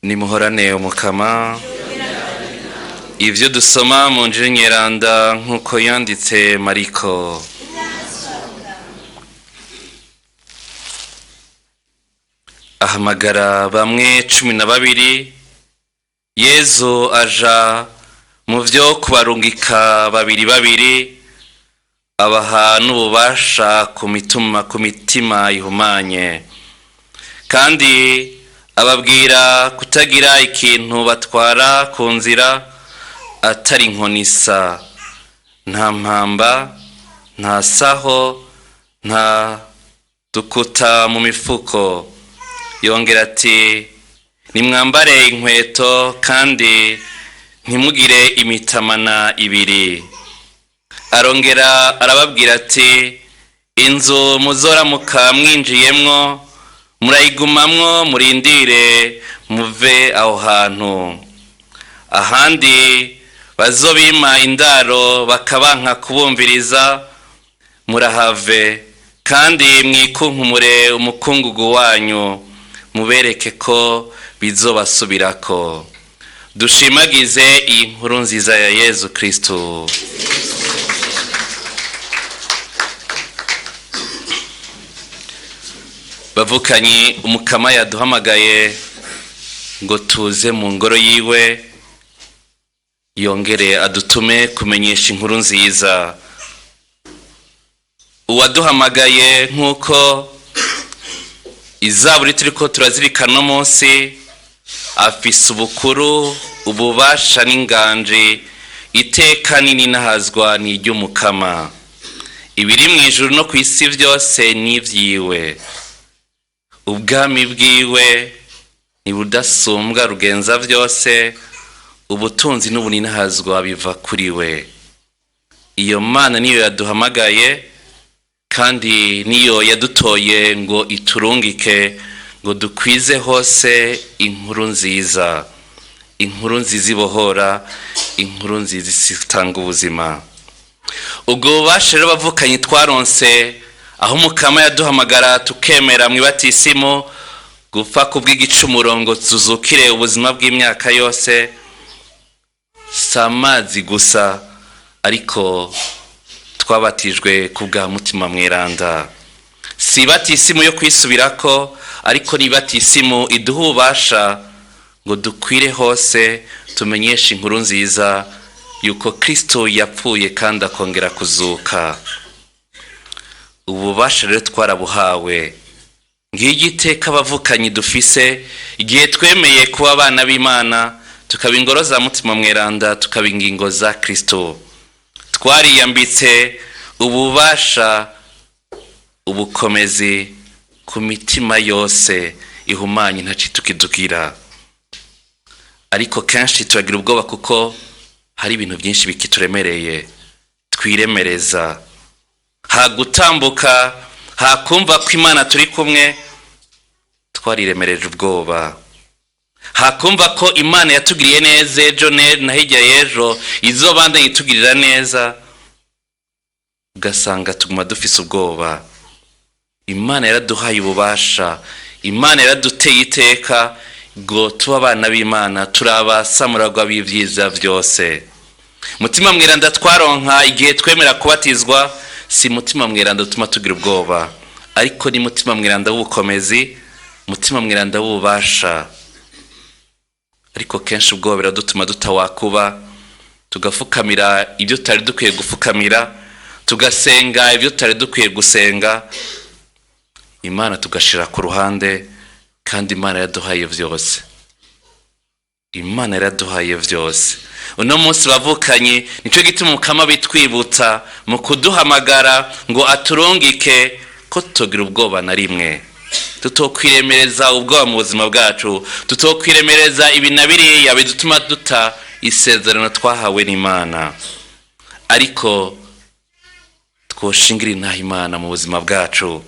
nimuhorane umukama. Ivyo dusoma mu njiri nyeranda nkuko yanditse Mariko. Ahamagara bamwe 12, Yezu aja mu vyo kubarungika babiri, abaha n'ububasha ku mitima ihumanye, kandi ababwira kutagira ikintu batwara ku nzira atari inkonisa, nta mpamba, nta saho, nta dukuta mu mifuko. Yongera ati, nimwambare inkweto kandi ntimugire imitamana ibiri. Arongera arababwira ati, inzu muzoramuka mwinjiyemwo murayigumamwo, murindire muve aho hantu. Ahandi bazobima indaro bakabanka kubumviriza, murahave kandi mwikunkumure umukungugu wanyu, mubereke ko bizobasubirako. Dushimagize iyi nkuru nziza ya Yezu Kristo. Bavukanyi, Umukama yaduhamagaye ngo tuze mu ngoro yiwe, yongere adutume kumenyesha inkuru nziza. Uwaduhamagaye nkuko izaburi turiko turazirikana no munsi, afise ubukuru, ububasha n'inganji, iteka nini nahazwa ni iry'Umukama. Ibiri mu ijuru no ku isi vyose ni ivyiwe. Ubwami bwiwe ni budasumbwa rugenza vyose, ubutunzi n'ubuninahazwa biva kuri we. Iyo Mana niyo yaduhamagaye, kandi niyo yadutoye ngo iturungike ngo dukwize hose inkuru nziza, inkuru nziza ibohora, inkuru nziza itanga ubuzima. Ubwo bubasha rero bavukanyi twaronse aho Umukama yaduhamagara tukemera mwibatisimu, gupfa kubw'igicumuro ngo tuzukire ubuzima bw'imyaka yose, samazi gusa, ariko twabatijwe kubwa mutima mweranda. Si batisimu yo kwisubirako, ariko ni batisimu iduha ububasha ngo dukwire hose, tumenyeshe inkuru nziza yuko Kristo yapfuye kandi akongera kuzuka. Ububasha rero twarabuhawe. Ng'igiteka abavukanyi dufise igihe twemeye kuba abana b'Imana, tukaba ingoro za mutima mweranda, tukaba ingingo za Kristo. Twariyambitse ububasha, ubukomezi ku mitima yose ihumanye ntacitukidugira. Ariko kenshi turagira ubwoba kuko hari ibintu byinshi bikituremereye, twiremereza. Hagutambuka, hakumva ko Imana turi kumwe, twariremereje ubwoba. Hakumva ko Imana yatugiriye neza ejo na hirya y'ejo izobanda yitugirira neza, ugasanga tuguma dufise ubwoba. Imana yaraduhaye ububasha, Imana yaraduteye iteka ngo tuba abana b'Imana, turabasamuragwa b'ivyiza vyose. Mutima mweranda twaronka igihe twemera kubatizwa, si mutima mweranda utuma tugira ubwoba, ariko ni mutima mweranda w'ubukomezi, mutima mweranda w'ububasha. Ariko kenshi ubwoba biradutuma dutawakuba, tugafukamira ibyo tutari dukwiye gufukamira, tugasenga ibyo tutari dukwiye gusenga, Imana tugashira ku ruhande. Kandi Imana yaduhaye vyose, Imana yaraduhaye vyose. Uno munsi bavukanyi, nico gituma Umukama bitwibutsa mu kuduhamagara ngo aturungike ko tutogira ubwoba na rimwe, tutokwiremereza ubwoba mu buzima bwacu, tutokwiremereza ibi na biriya bidutuma duta isezerano twahawe n'Imana. Ariko twoshingira intaha Imana mu buzima bwacu,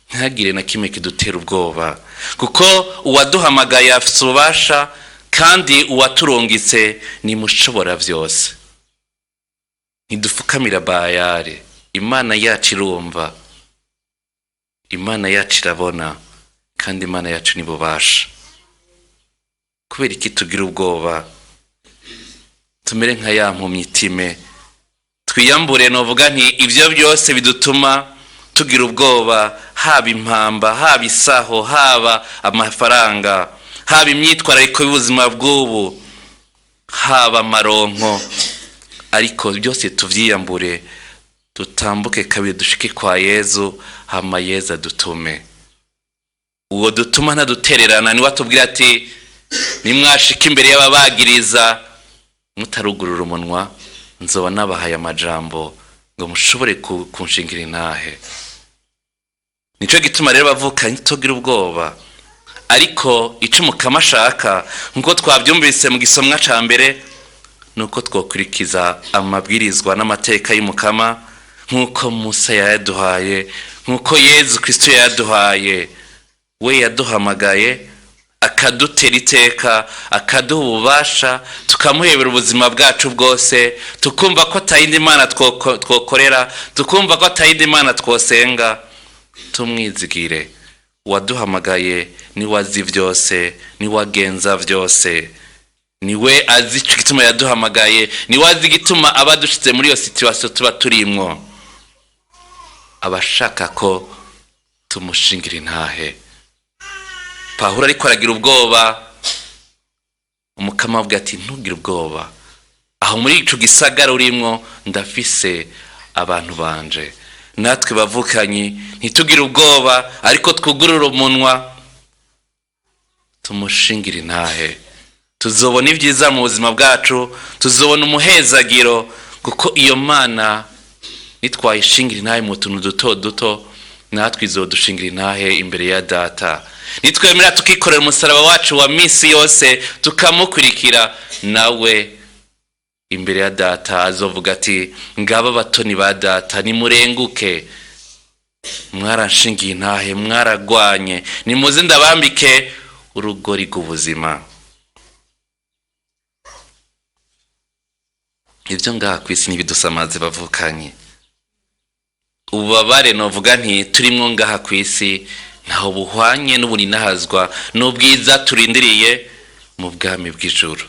ntihagire na kimwe kidutera ubwoba, kuko uwaduhamagaye afite ububasha, kandi uwaturungitse ni mushobora vyose. Ntidufukamira Bayali, Imana yacu irumva, Imana yacu irabona, kandi Imana yacu ni bubasha. kubera iki tugira ubwoba? Tumere nka ya mpumyitime, twiyambure novuga nti ibyo byose bidutuma tugira ubwoba, haba impamba, haba isaho, haba amafaranga, haba imyitwarariko y'ubuzima bw'ubu, haba amaronko, ariko byose tuvyiyambure, tutambuke kabiri dushike kwa Yezu, hama Yezu adutume. Uwo dutuma ntadutererana, niwe atubwira ati nimwashika imbere y'ababagiriza mutarugurura umunwa, nzoba nabahaye amajambo ngo mushobore kunshingira intahe. Nico gituma rero bavukanye tugira ubwoba, ariko ico Umukama ashaka nkuko twabyumvise mu gisomwa ca mbere, nuko twokurikiza amabwirizwa n'amateka y'Umukama nkuko Musa yaduhaye, nkuko Yezu Kristo yaduhaye. We yaduhamagaye akadutera iteka, akaduha ububasha, tukamuhebera ubuzima bwacu bwose, tukumva ko atayindi Mana twokorera, tukumva ko atayindi Mana twosenga. Tumwizigire. Waduhamagaye ni wazi byose, ni wagenza byose, niwe azi gituma yaduhamagaye, ni wazi gituma abadushitse muri iyo situation tuba turimwo. Abashaka ko tumushingira intahe. Pawulo ariko aragira ubwoba, Umukama avuga ati ntugire ubwoba, aho muri ico gisagara urimwo ndafise abantu banje. Natwe bavukanye ntitugire ubwoba, ariko twugurura umunwa tumushingira intahe. Tuzobona ibyiza mu buzima bwacu, tuzobona umuhezagiro, kuko iyo Mana nitwayishingira intahe mu tuntu duto duto, natwe izodushingira intahe imbere ya Data. Nitwemera tukikorera umusaraba wacu wa misi yose, tukamukurikira, nawe imbere ya Data azovuga ati ngaba batoni ba Data, nimurenguke, mwaranshingiye intahe, mwaragwanye, nimuze ndabambike urugori rw'ubuzima. Ibyo ngaha kwisi nibidusamaze bavukanye. Ububabare novuga nti turimwo ngaha kwisi ntaho buhwanye n'ubuninahazwa n'ubwiza turindiriye mu bwami bw'ijuru.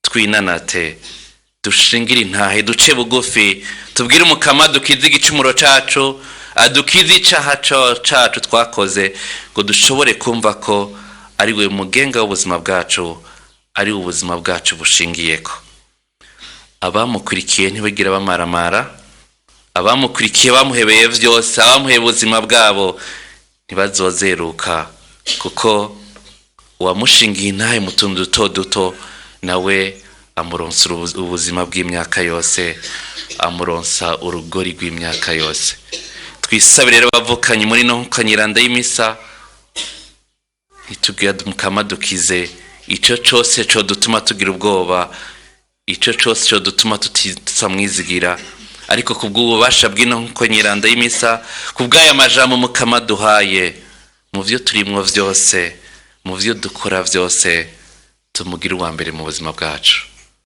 Twinanate, dushingire intahe, duce bugufi, tubwire Umukama dukize igicumuro cacu, adukize icaha cacu twakoze, ngo dushobore kumva ko ari we mugenga w'ubuzima bwacu, ari ubuzima bwacu bushingiyeko. Abamukurikiye ntibagira bamaramara, abamukurikiye bamuhebeye vyose, abamuhebeye ubuzima bwabo ntibazozeruka, kuko uwamushingiye intahe mu tuntu duto duto nawe amuronsa ubuzima bw'imyaka yose, amuronsa urugori rw'imyaka yose. Twisabire rero bavukanye muri no kanyiranda y'imisa, nitubwira Umukama dukize ico cose co dutuma tugira ubwoba, ico cose co dutuma tutamwizigira, ariko kubw'ububasha bw'ino kanyiranda y'imisa, kubw'aya majambo Umukama duhaye, mu vyo turimwo vyose, mu vyo dukora vyose, tumugire uwa mbere mu buzima bwacu.